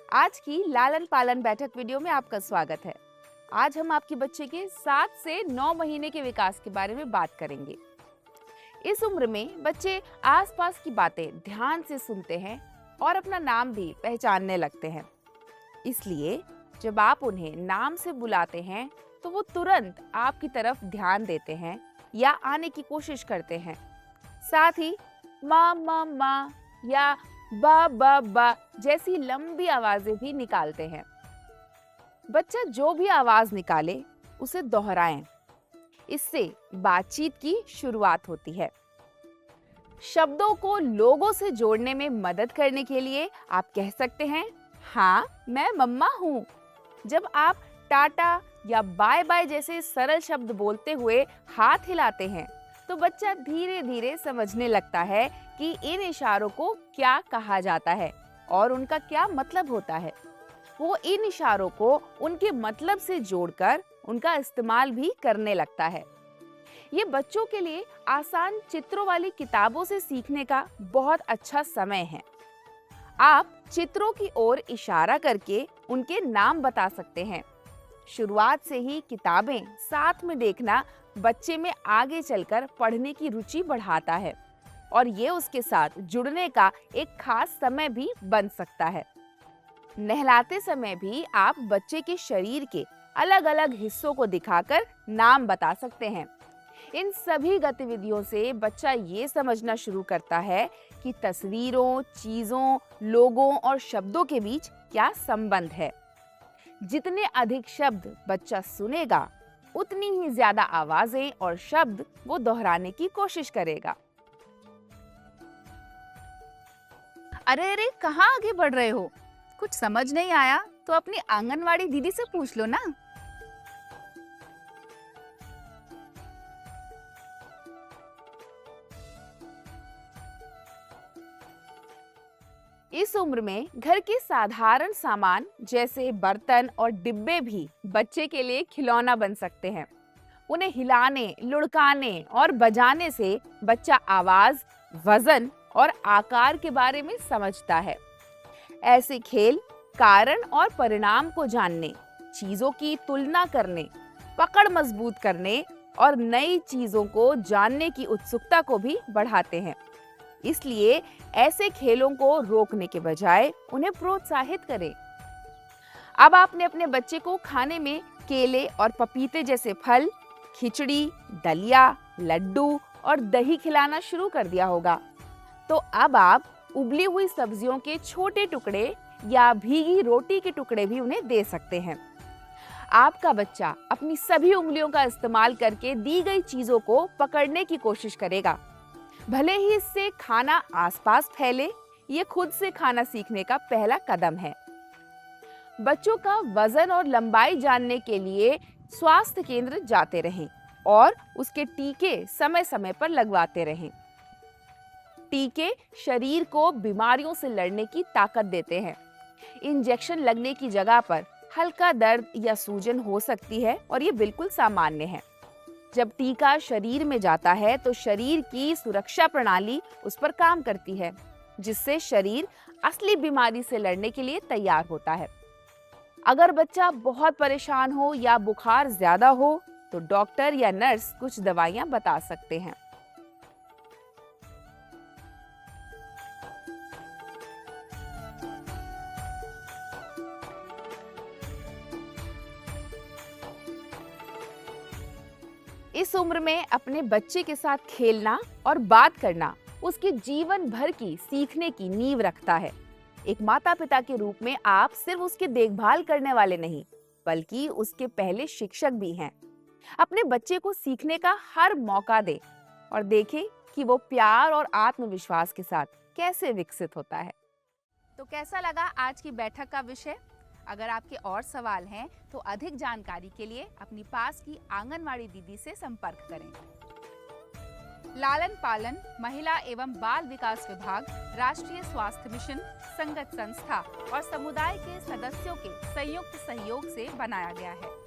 आज की लालन पालन बैठक वीडियो में आपका स्वागत है। आज हम आपके बच्चे के 7 से 9 महीने के विकास के बारे में बात करेंगे। इस उम्र में बच्चे आसपास की बातें ध्यान से सुनते हैं और अपना नाम भी पहचानने लगते हैं। इसलिए जब आप उन्हें नाम से बुलाते हैं तो वो तुरंत आपकी तरफ ध्यान देते हैं या आने की कोशिश करते हैं। साथ ही माँ माँ माँ या बा बा बा जैसी लंबी आवाजें भी निकालते हैं। बच्चा जो भी आवाज निकाले उसे दोहराएं। इससे बातचीत की शुरुआत होती है। शब्दों को लोगों से जोड़ने में मदद करने के लिए आप कह सकते हैं, हाँ मैं मम्मा हूँ। जब आप टाटा या बाय बाय जैसे सरल शब्द बोलते हुए हाथ हिलाते हैं तो बच्चा धीरे धीरे समझने लगता है कि इन इशारों को क्या कहा जाता है और उनका क्या मतलब होता है। वो इन इशारों को उनके मतलब से जोड़कर उनका इस्तेमाल भी करने लगता है। ये बच्चों के लिए आसान चित्रों वाली किताबों से सीखने का बहुत अच्छा समय है। आप चित्रों की ओर इशारा करके उनके नाम बता सकते हैं। शुरुआत से ही किताबें साथ में देखना बच्चे में आगे चलकर पढ़ने की रुचि बढ़ाता है और ये उसके साथ जुड़ने का एक खास समय भी बन सकता है। नहलाते समय भी आप बच्चे के शरीर के अलग-अलग हिस्सों को दिखाकर नाम बता सकते हैं। इन सभी गतिविधियों से बच्चा ये समझना शुरू करता है कि तस्वीरों, चीजों, लोगों और शब्दों के बीच क्या संबंध है। जितने अधिक शब्द बच्चा सुनेगा, उतनी ही ज्यादा आवाजें और शब्द वो दोहराने की कोशिश करेगा। अरे अरे, कहाँ आगे बढ़ रहे हो? कुछ समझ नहीं आया तो अपनी आंगनवाड़ी दीदी से पूछ लो ना। इस उम्र में घर के साधारण सामान जैसे बर्तन और डिब्बे भी बच्चे के लिए खिलौना बन सकते हैं। उन्हें हिलाने, लुढ़काने और बजाने से बच्चा आवाज, वजन और आकार के बारे में समझता है। ऐसे खेल कारण और परिणाम को जानने, चीजों की तुलना करने, पकड़ मजबूत करने और नई चीजों को जानने की उत्सुकता को भी बढ़ाते हैं। इसलिए ऐसे खेलों को रोकने के बजाय उन्हें प्रोत्साहित करें। अब आपने अपने बच्चे को खाने में केले और पपीते जैसे फल, खिचड़ी, दलिया, लड्डू और दही खिलाना शुरू कर दिया होगा। तो अब आप उबली हुई सब्जियों के छोटे टुकड़े या भीगी रोटी के टुकड़े भी उन्हें दे सकते हैं। आपका बच्चा अपनी सभी उंगलियों का इस्तेमाल करके दी गई चीजों को पकड़ने की कोशिश करेगा। भले ही इससे खाना आसपास फैले, ये खुद से खाना सीखने का पहला कदम है। बच्चों का वजन और लंबाई जानने के लिए स्वास्थ्य केंद्र जाते रहें और उसके टीके समय समय पर लगवाते रहें। टीके शरीर को बीमारियों से लड़ने की ताकत देते हैं। इंजेक्शन लगने की जगह पर हल्का दर्द या सूजन हो सकती है और ये बिल्कुल सामान्य है। जब टीका शरीर में जाता है तो शरीर की सुरक्षा प्रणाली उस पर काम करती है, जिससे शरीर असली बीमारी से लड़ने के लिए तैयार होता है। अगर बच्चा बहुत परेशान हो या बुखार ज्यादा हो तो डॉक्टर या नर्स कुछ दवाइयां बता सकते हैं। इस उम्र में अपने बच्चे के साथ खेलना और बात करना उसके जीवन भर की सीखने की नींव रखता है। एक माता पिता के रूप में आप सिर्फ उसकी देखभाल करने वाले नहीं, बल्कि उसके पहले शिक्षक भी हैं। अपने बच्चे को सीखने का हर मौका दें और देखें कि वो प्यार और आत्मविश्वास के साथ कैसे विकसित होता है। तो कैसा लगा आज की बैठक का विषय? अगर आपके और सवाल हैं तो अधिक जानकारी के लिए अपनी पास की आंगनवाड़ी दीदी से संपर्क करें। लालन पालन, महिला एवं बाल विकास विभाग, राष्ट्रीय स्वास्थ्य मिशन, संगत संस्था और समुदाय के सदस्यों के संयुक्त सहयोग से बनाया गया है।